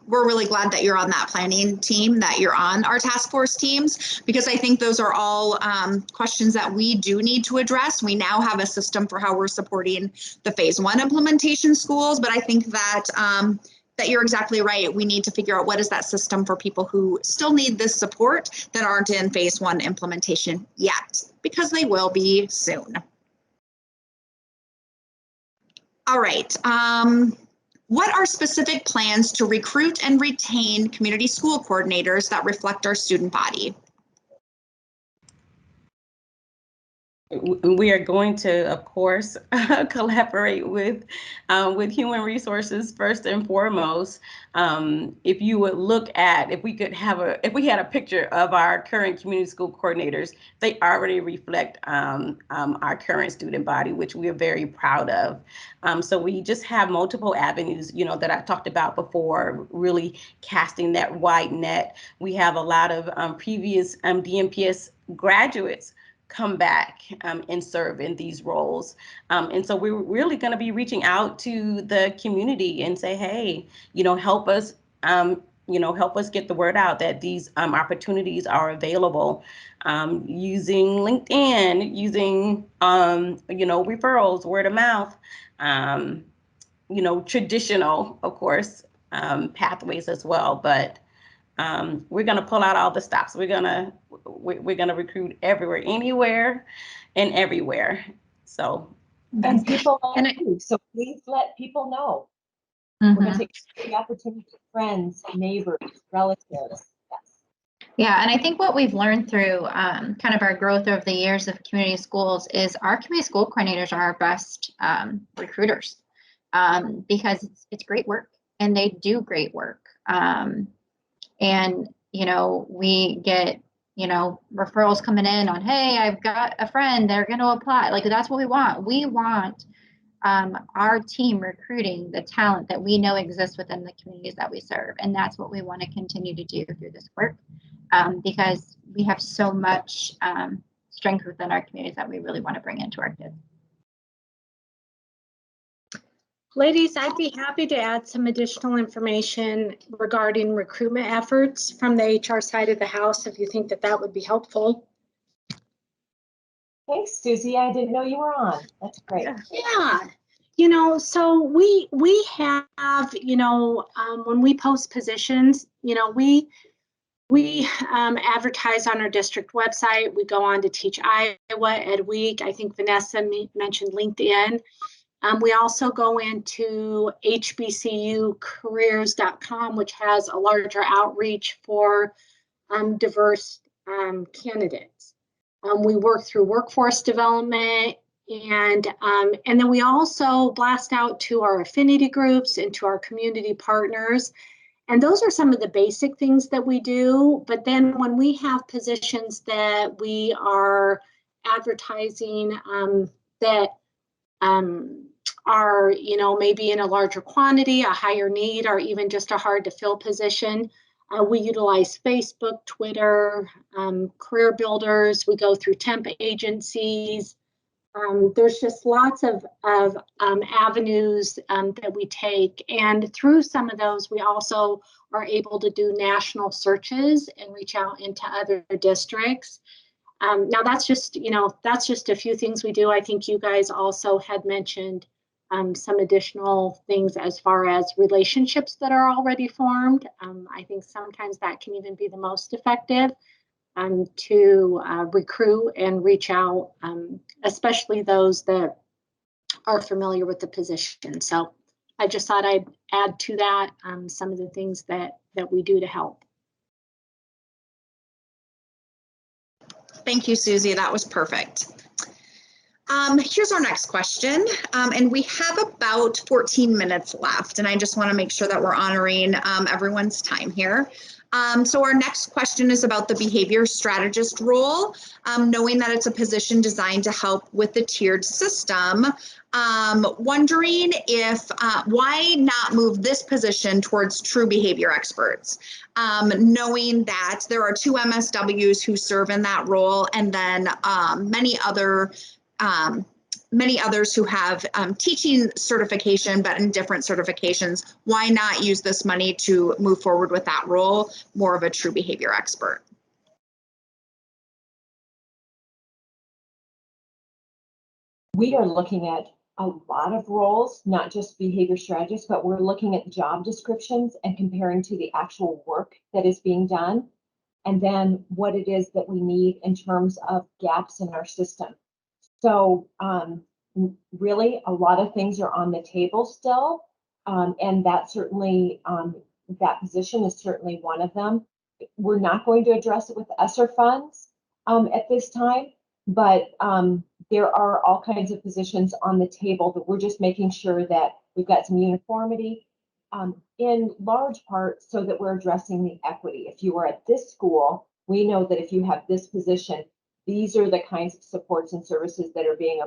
S4: we're really glad that you're on that planning team, that you're on our task force teams, because I think those are all questions that we do need to address. We now have a system for how we're supporting the phase 1 implementation schools, but I think that that you're exactly right. We need to figure out what is that system for people who still need this support that aren't in phase 1 implementation yet, because they will be soon. All right. What are specific plans to recruit and retain community school coordinators that reflect our student body?
S2: We are going to, of course, collaborate with human resources first and foremost. If you would look at, if we had a picture of our current community school coordinators, they already reflect our current student body, which we are very proud of. So we just have multiple avenues, that I talked about before, really casting that wide net. We have a lot of previous DMPS graduates come back and serve in these roles. And so we're really going to be reaching out to the community and say, hey, help us, help us get the word out that these opportunities are available, using LinkedIn, using, referrals, word of mouth, traditional, of course, pathways as well. But we're going to pull out all the stops. We're going to recruit everywhere, anywhere and everywhere. So,
S1: and people know too, so please let people know. We're going to take the opportunity, friends, neighbors, relatives. Yes.
S3: Yeah, and I think what we've learned through kind of our growth over the years of community schools is our community school coordinators are our best recruiters, because it's great work and they do great work. And, we get, referrals coming in on, hey, I've got a friend, they're going to apply. Like, that's what we want. We want our team recruiting the talent that we know exists within the communities that we serve. And that's what we want to continue to do through this work, because we have so much strength within our communities that we really want to bring into our kids.
S8: Ladies, I'd be happy to add some additional information regarding recruitment efforts from the HR side of the house, if you think that would be helpful.
S1: Thanks, Susie. I didn't know you were on. That's great.
S8: Yeah. So we have, when we post positions, we advertise on our district website. We go on to Teach Iowa, Ed Week. I think Vanessa mentioned LinkedIn. We also go into hbcucareers.com, which has a larger outreach for diverse candidates. We work through workforce development, and then we also blast out to our affinity groups and to our community partners. And those are some of the basic things that we do. But then when we have positions that we are advertising that are, maybe in a larger quantity, a higher need, or even just a hard to fill position, we utilize Facebook, Twitter, career builders. We go through temp agencies. There's just lots of avenues that we take. And through some of those, we also are able to do national searches and reach out into other districts. Now that's just a few things we do. I think you guys also had mentioned some additional things as far as relationships that are already formed. I think sometimes that can even be the most effective to recruit and reach out, especially those that are familiar with the position. So I just thought I'd add to that some of the things that we do to help.
S4: Thank you, Susie. That was perfect. Here's our next question, and we have about 14 minutes left, and I just want to make sure that we're honoring everyone's time here. So our next question is about the behavior strategist role, knowing that it's a position designed to help with the tiered system. Wondering if why not move this position towards true behavior experts, knowing that there are 2 MSWs who serve in that role, and then many other many others who have teaching certification, but in different certifications. Why not use this money to move forward with that role, more of a true behavior expert?
S1: We are looking at a lot of roles, not just behavior strategists, but we're looking at job descriptions and comparing to the actual work that is being done, and then what it is that we need in terms of gaps in our system. So really, a lot of things are on the table still, and that certainly, that position is certainly one of them. We're not going to address it with ESSER funds at this time, but there are all kinds of positions on the table that we're just making sure that we've got some uniformity, in large part so that we're addressing the equity. If you are at this school, we know that if you have this position, these are the kinds of supports and services that are being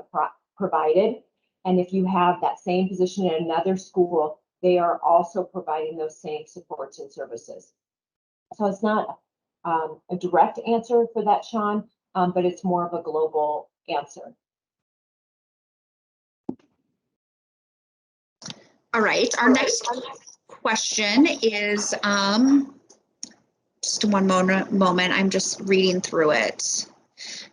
S1: provided. And if you have that same position in another school, they are also providing those same supports and services. So it's not a direct answer for that, Sean, but it's more of a global answer.
S4: All right, our next question is, just one moment, I'm just reading through it.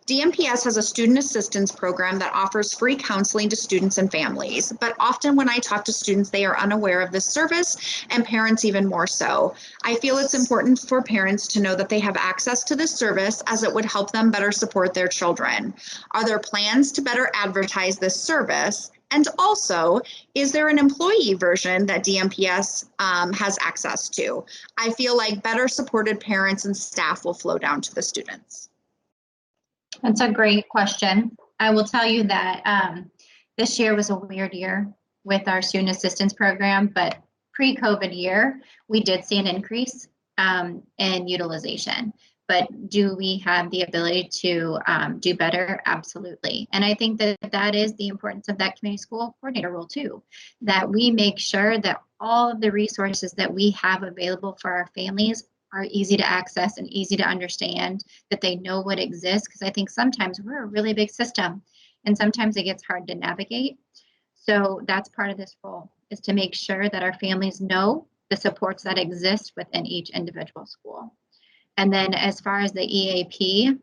S4: DMPS has a student assistance program that offers free counseling to students and families, but often when I talk to students, they are unaware of this service, and parents even more so. I feel it's important for parents to know that they have access to this service, as it would help them better support their children. Are there plans to better advertise this service? And also, is there an employee version that DMPS has access to? I feel like better supported parents and staff will flow down to the students.
S3: That's a great question. I will tell you that this year was a weird year with our student assistance program, but pre-COVID year, we did see an increase in utilization. But do we have the ability to do better? Absolutely. And I think that that is the importance of that community school coordinator role too, that we make sure that all of the resources that we have available for our families are easy to access and easy to understand, that they know what exists. Because I think sometimes we're a really big system and sometimes it gets hard to navigate. So that's part of this role, is to make sure that our families know the supports that exist within each individual school. And then as far as the EAP,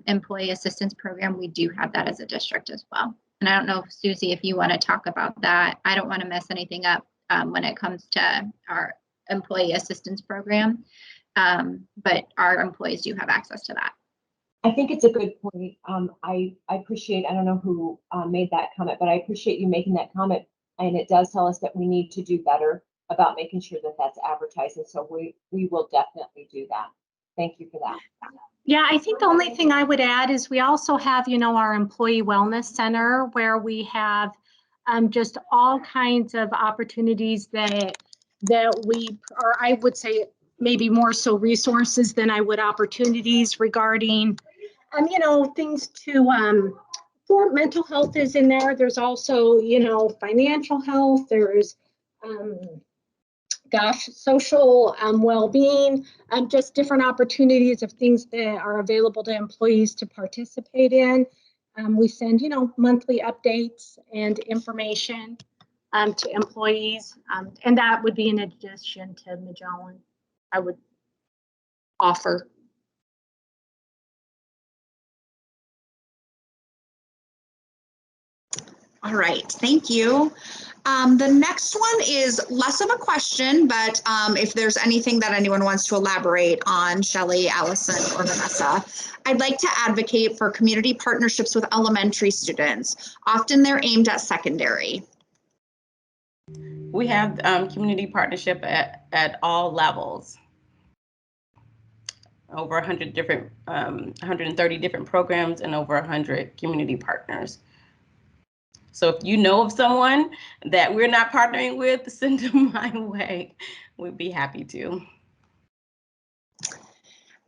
S3: Employee Assistance Program, we do have that as a district as well. And I don't know, Susie, if you want to talk about that. I don't want to mess anything up when it comes to our Employee Assistance Program. But our employees do have access to that.
S1: I think it's a good point. I appreciate, I don't know who made that comment, but I appreciate you making that comment. And it does tell us that we need to do better about making sure that that's advertised. And so we will definitely do that. Thank you for that.
S9: Yeah, I think the only thing I would add is we also have, our Employee Wellness Center, where we have just all kinds of opportunities that we, or I would say maybe more so resources than I would opportunities regarding, things to, for mental health is in there. There's also, financial health. There's, social well-being, just different opportunities of things that are available to employees to participate in. We send, monthly updates and information to employees, and that would be in addition to Magellan, I would offer.
S4: All right, thank you. The next one is less of a question, but if there's anything that anyone wants to elaborate on, Shelley, Allison, or Vanessa, I'd like to advocate for community partnerships with elementary students. Often they're aimed at secondary.
S2: We have community partnership at all levels. Over 100 different, 130 different programs and over 100 community partners. So if you know of someone that we're not partnering with, send them my way. We'd be happy to.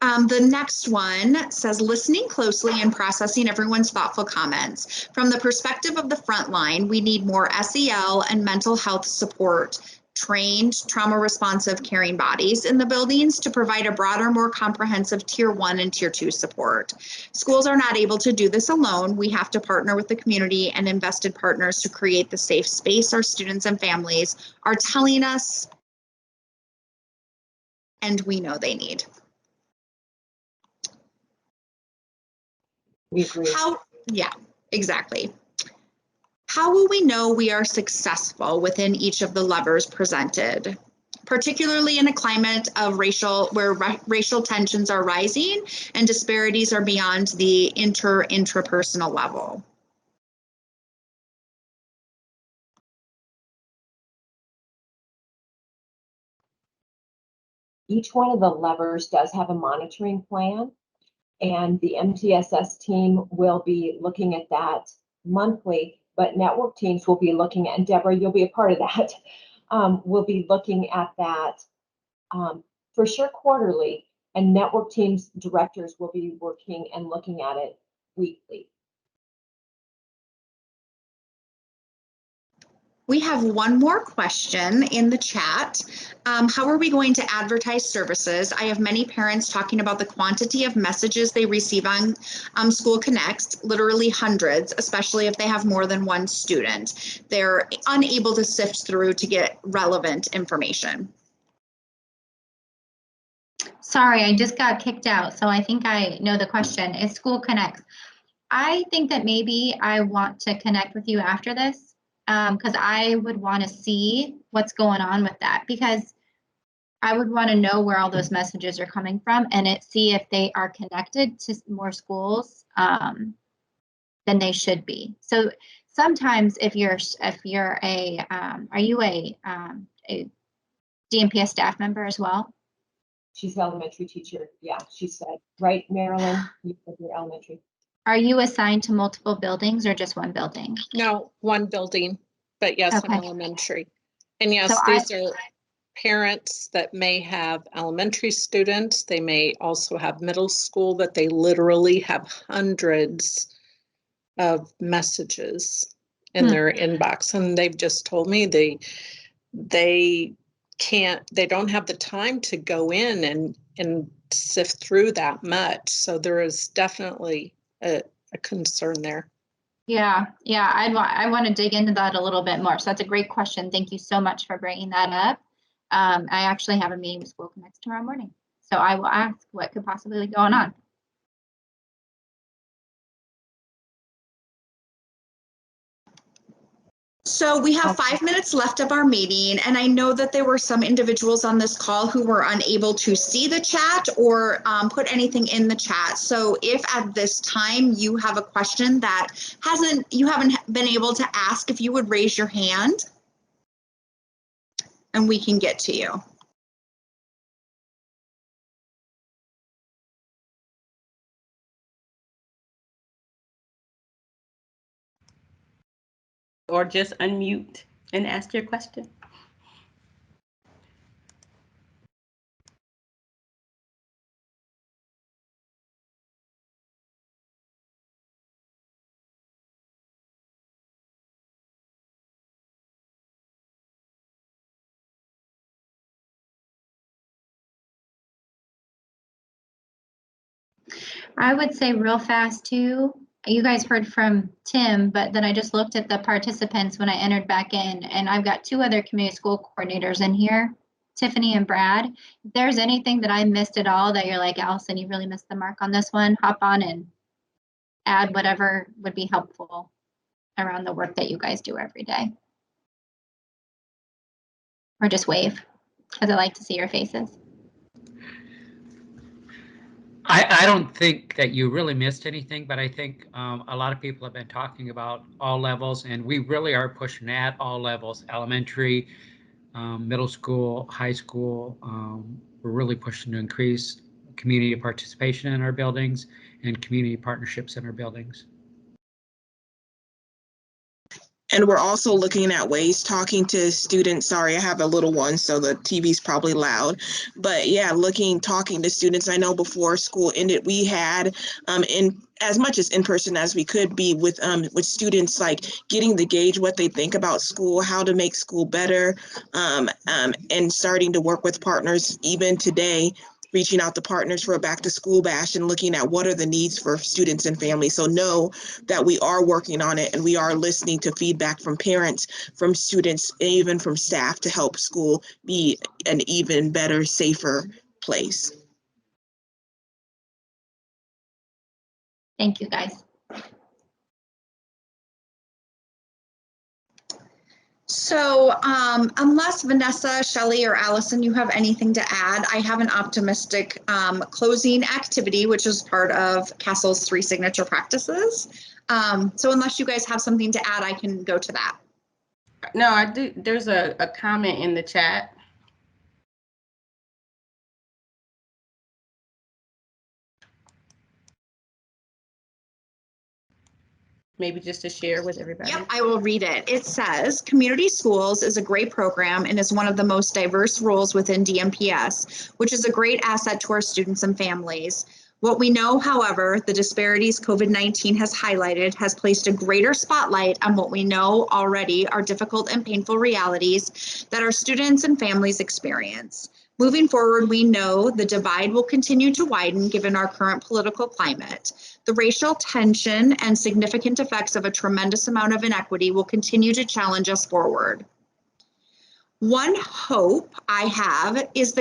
S4: The next one says, listening closely and processing everyone's thoughtful comments. From the perspective of the front line, we need more SEL and mental health support trained trauma responsive caring bodies in the buildings to provide a broader, more comprehensive tier 1 and tier 2 support. Schools are not able to do this alone. We have to partner with the community and invested partners to create the safe space our students and families are telling us and we know they need.
S1: We agree.
S4: Yeah, exactly. How will we know we are successful within each of the levers presented, particularly in a climate of where racial tensions are rising and disparities are beyond the intrapersonal level?
S1: Each one of the levers does have a monitoring plan, and the MTSS team will be looking at that monthly, but network teams will be looking at, and Deborah, you'll be a part of that, we'll be looking at that for sure quarterly, and network teams directors will be working and looking at it weekly.
S4: We have one more question in the chat. How are we going to advertise services? I have many parents talking about the quantity of messages they receive on School Connect, literally hundreds, especially if they have more than one student. They're unable to sift through to get relevant information.
S3: Sorry, I just got kicked out, so I think I know the question. Is School Connect? I think that maybe I want to connect with you after this, because I would want to see what's going on with that, because I would want to know where all those messages are coming from and see if they are connected to more schools than they should be. So sometimes if you're a, are you a DMPS staff member as well?
S1: She's an elementary teacher. Yeah, she said, right, Marilyn? You said you're elementary.
S3: Are you assigned to multiple buildings or just one building?
S6: No, one building, but yes,
S3: Okay.
S6: I'm elementary. And yes,
S3: So
S6: these are parents that may have elementary students. They may also have middle school, but they literally have hundreds of messages in their inbox. And they've just told me they don't have the time to go in and sift through that much. So there is definitely a concern there.
S3: Yeah, I want to dig into that a little bit more. So that's a great question. Thank you so much for bringing that up. I actually have a meeting with School Connect tomorrow morning, so I will ask what could possibly be going on.
S4: So we have 5 minutes left of our meeting, and I know that there were some individuals on this call who were unable to see the chat or put anything in the chat. So if at this time you have a question that you haven't been able to ask, if you would raise your hand and we can get to you.
S2: Or just unmute and ask your question.
S3: I would say real fast too, you guys heard from Tim, but then I just looked at the participants when I entered back in, and I've got 2 other community school coordinators in here, Tiffany and Brad. If there's anything that I missed at all that you're like, Allison, you really missed the mark on this one, hop on and add whatever would be helpful around the work that you guys do every day. Or just wave, because I like to see your faces.
S10: I don't think that you really missed anything, but I think a lot of people have been talking about all levels, and we really are pushing at all levels, elementary, middle school, high school. We're really pushing to increase community participation in our buildings and community partnerships in our buildings.
S11: And we're also looking at ways, talking to students. Sorry, I have a little one, so the TV's probably loud. But yeah, talking to students. I know before school ended, we had in as much as in person as we could be with students, like getting to gauge what they think about school, how to make school better, and starting to work with partners even today, reaching out to partners for a back to school bash and looking at what are the needs for students and families. So know that we are working on it and we are listening to feedback from parents, from students, and even from staff to help school be an even better, safer place.
S3: Thank you, guys.
S4: So unless Vanessa, Shelley, or Allison, you have anything to add, I have an optimistic closing activity, which is part of Castle's 3 signature practices. So unless you guys have something to add, I can go to that.
S2: No, I do. There's a comment in the chat. Maybe just to share with everybody.
S4: Yep, I will read it. It says, Community Schools is a great program and is one of the most diverse roles within DMPS, which is a great asset to our students and families. What we know, however, the disparities COVID-19 has highlighted has placed a greater spotlight on what we know already are difficult and painful realities that our students and families experience. Moving forward, we know the divide will continue to widen given our current political climate. The racial tension and significant effects of a tremendous amount of inequity will continue to challenge us forward. One hope I have is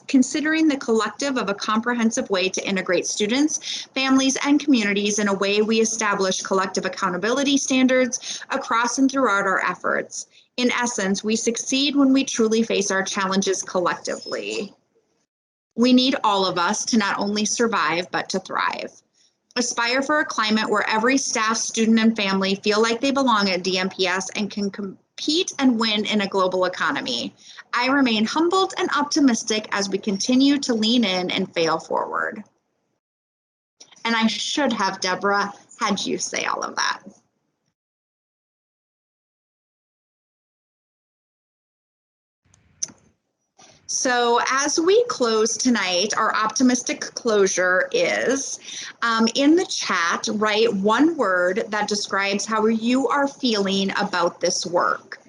S4: considering the collective of a comprehensive way to integrate students, families, and communities in a way we establish collective accountability standards across and throughout our efforts. In essence, we succeed when we truly face our challenges collectively. We need all of us to not only survive, but to thrive. Aspire for a climate where every staff, student, and family feel like they belong at DMPS and can compete and win in a global economy. I remain humbled and optimistic as we continue to lean in and fail forward. And I should have, Deborah, had you say all of that. So as we close tonight, our optimistic closure is in the chat, write one word that describes how you are feeling about this work.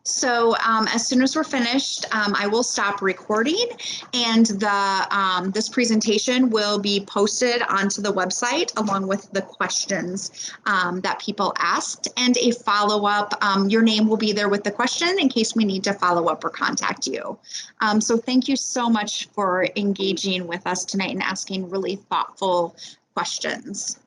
S4: So as soon as we're finished, I will stop recording, and this presentation will be posted onto the website along with the questions that people asked, and a follow-up. Your name will be there with the question in case we need to follow up or contact you. So thank you so much for engaging with us tonight and asking really thoughtful questions.